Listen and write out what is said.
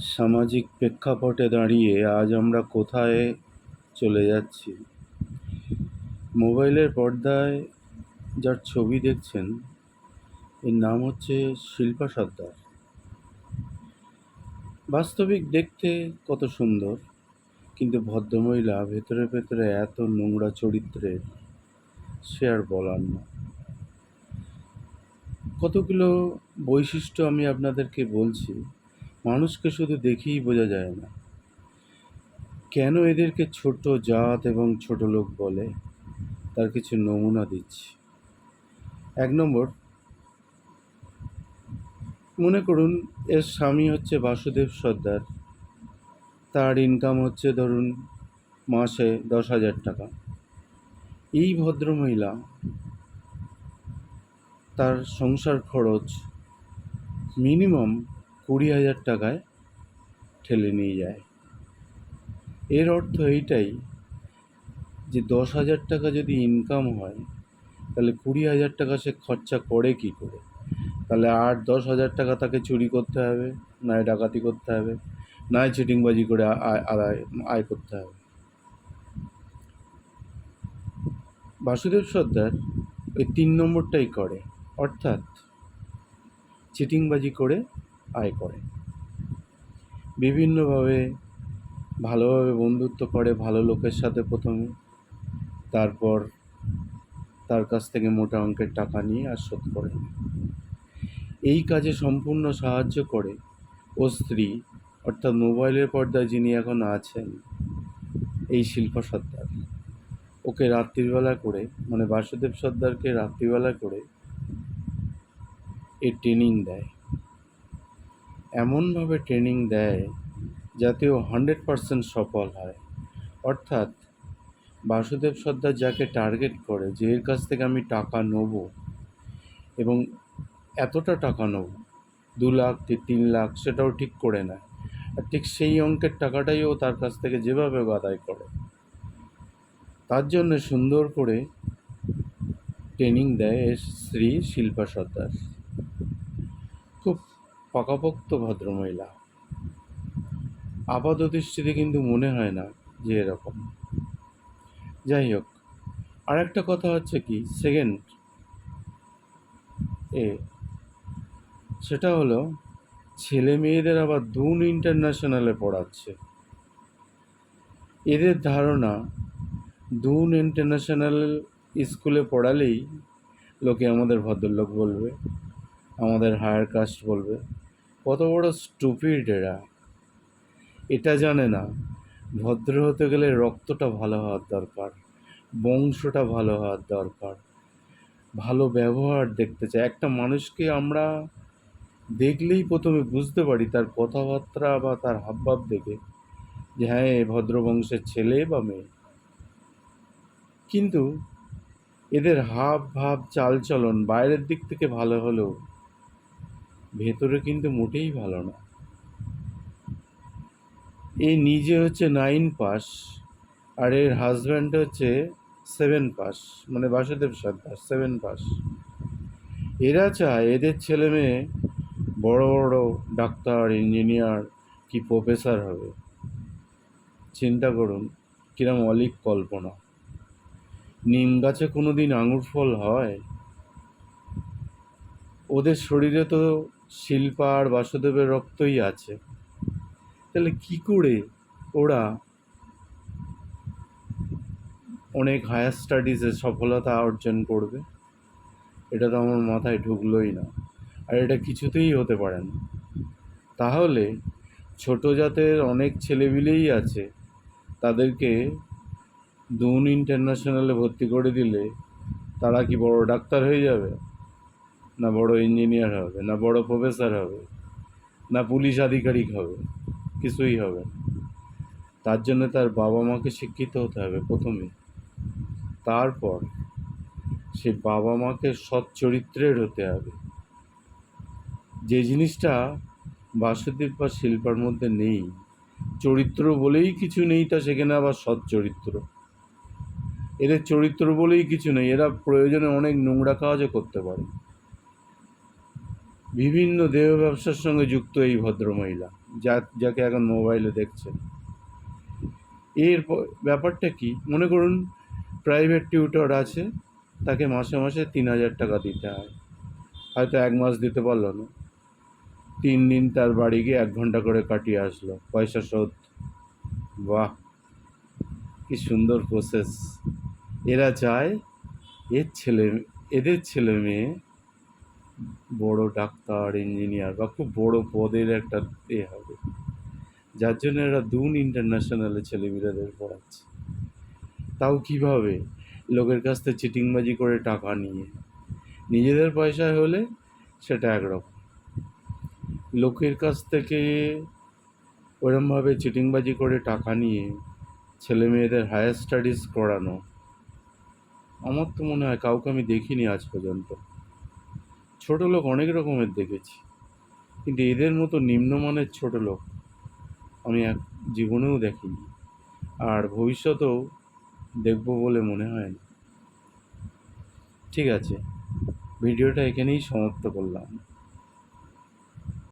সামাজিক প্রেক্ষাপটে দাঁড়িয়ে আজ আমরা কোথায় চলে যাচ্ছি? মোবাইলের পর্দায় যার ছবি দেখছেন, এর নাম হচ্ছে শিল্পা সর্দার। বাস্তবিক দেখতে কত সুন্দর, কিন্তু ভদ্রমহিলা ভেতরে ভেতরে এত নোংরা চরিত্রের, সে আর বলার না। কতগুলো বৈশিষ্ট্য আমি আপনাদেরকে বলছি, মানুষকে শুধু দেখেই বোঝা যায় না। কেন এদেরকে ছোট জাত এবং ছোট লোক বলে, তার কিছু নমুনা দিচ্ছি। ১ নম্বর, মনে করুন এর স্বামী হচ্ছে বাসুদেব সর্দার। তার ইনকাম হচ্ছে ধরুন মাসে ১০,০০০ টাকা। এই ভদ্রমহিলা তার সংসার খরচ মিনিমাম ২০,০০০ টাকায় ঠেলে নিয়ে যায়। এর অর্থ এইটাই যে ১০,০০০ টাকা যদি ইনকাম হয়, তাহলে ২০,০০০ টাকা সে খরচা করে কী করে? তাহলে ৮-১০,০০০ টাকা তাকে চুরি করতে হবে, নয় ডাকাতি করতে হবে, নয় চিটিংবাজি করে আয় করতে হবে। বাসুদেব সর্দার ওই ৩ নম্বরটাই করে, অর্থাৎ চিটিংবাজি করে আয় করে। বিভিন্নভাবে ভালোভাবে বন্ধুত্ব করে ভালো লোকের সাথে প্রথমে, তারপর তার কাছ থেকে মোটা অঙ্কের টাকা নিয়ে আর শোধ করে। এই কাজে সম্পূর্ণ সাহায্য করে ওর স্ত্রী, অর্থাৎ মোবাইলের পর্দায় যিনি এখন আছেন, এই শিল্পা সর্দার। ওকে রাত্রিবেলা করে, মানে বাসুদেব সর্দারকে রাত্রিবেলা করে এ ট্রেনিং দেয়। এমনভাবে ট্রেনিং দেয় যাতে ও 100% সফল হয়। অর্থাৎ বাসুদেব সর্দার যাকে টার্গেট করে যে এর কাছ থেকে আমি টাকা নেব এবং এতটা টাকা নেব, ২ লাখ কি ৩ লাখ, সেটাও ঠিক করে নেয়। আর ঠিক সেই অঙ্কের টাকাটাই ও তার কাছ থেকে যেভাবে আদায় করে। তার জন্য সুন্দর করে ট্রেনিং দেয় এর স্ত্রী শিল্পা সর্দার। খুব পাকাপোক্ত ভদ্রমহিলা। আপাতদৃষ্টিতে কিন্তু মনে হয় না যে এরকম। যাই হোক, আরেকটা কথা হচ্ছে কি সেকেন্ড সেটা হলো ছেলে মেয়েদের আবার দুন ইন্টারন্যাশনালে পড়াচ্ছে। এদের ধারণা দুন ইন্টারন্যাশনাল স্কুলে পড়ালেই লোকে আমাদের ভদ্রলোক বলবে, আমাদের হায়ার কাস্ট বলবে। কত বড় স্টুপিড এরা! এটা জানে না ভদ্র হতে গেলে রক্তটা ভালো হওয়ার দরকার, বংশটা ভালো হওয়ার দরকার, ভালো ব্যবহার দেখতে চায়। একটা মানুষকে আমরা দেখলেই প্রথমে বুঝতে পারি তার কথাবার্তা বা তার হাবভাব দেখে যে হ্যাঁ, এ ভদ্র বংশের ছেলে বা মেয়ে। কিন্তু এদের হাব ভাব চালচলন বাইরের দিক থেকে ভালো হলেও ভেতরে কিন্তু মোটেই ভালো না। এ নিজে হচ্ছে 9 পাস, আর এর হাজব্যান্ড হচ্ছে 7 পাস, মানে বাসুদেব সর্দার 7 পাস। এরা চায় এদের ছেলে মেয়ে বড় বড় ডাক্তার, ইঞ্জিনিয়ার কি প্রফেসর হবে। চিন্তা করুন কিরম অলীক কল্পনা! নিম গাছে কোনো দিন আঙুর ফল হয়? ওদের শরীরে তো শিল্পা আর বাসুদেবের রক্তই আছে। তাহলে কি করে ওরা অনেক হায়ার স্টাডিজে সফলতা অর্জন করবে? এটা তো আমার মাথায় ঢুকলোই না। আর এটা কিছুতেই হতে পারে না। তাহলে ছোট জাতের অনেক ছেলেপিলেই আছে, তাদেরকে দুন ইন্টারন্যাশনালে ভর্তি করে দিলে তারা কি বড় ডাক্তার হয়ে যাবে, না বড় ইঞ্জিনিয়ার হবে, না বড় প্রফেসর হবে, না পুলিশ আধিকারিক হবে? কিছুই হবে না। তার জন্য তার বাবা মাকে শিক্ষিত হতে হবে প্রথমে। তারপর সে বাবা মাকে সৎ চরিত্রের হতে হবে, যে জিনিসটা বাসুদেব বা শিল্পার মধ্যে নেই। চরিত্র বলেই কিছু নেই, তা সেখানে আবার সৎ চরিত্র। এদের চরিত্র বলেই কিছু নেই, এরা প্রয়োজনে অনেক নোংরা কাজও করতে পারে। বিভিন্ন দেহ ব্যবসার সঙ্গে যুক্ত এই ভদ্রমহিলা, যাকে এখন মোবাইলে দেখছেন। ব্যাপারটা কি, মনে করুন প্রাইভেট টিউটর আছে, তাকে মাসে মাসে 3,000 টাকা দিতে হয়। হয়তো 1 মাস দিতে পারলো না, 3 দিন তার বাড়ি গিয়ে 1 ঘন্টা করে কাটিয়ে আসলো, পয়সা শোধ। বাহ, কি সুন্দর প্রসেস! এরা চায় এদের ছেলে মেয়ে বড় ডাক্তার, ইঞ্জিনিয়ার বা খুব বড় পদের একটা হবে, যার জন্য এরা ইন্টারন্যাশনালে ছেলেমেয়েদের পড়াচ্ছে। তাও কিভাবে? লোকের কাছ থেকে চিটিংবাজি করে টাকা নিয়ে। নিজেদের পয়সায় হলে সেটা একরকম, লোকের কাছ থেকে ওরমভাবে চিটিংবাজি করে টাকা নিয়ে ছেলে মেয়েদের হায়ার স্টাডিজ করানো, আমার তো মনে হয় কাউকে আমি দেখিনি আজ পর্যন্ত। ছোট লোক অনেক রকমের দেখেছি, কিন্তু এদের মতো নিম্নমানের ছোট লোক আমি জীবনেও দেখিনি, আর ভবিষ্যতেও দেখব বলে মনে হয় না। ঠিক আছে, ভিডিওটা এখানেই সমাপ্ত করলাম।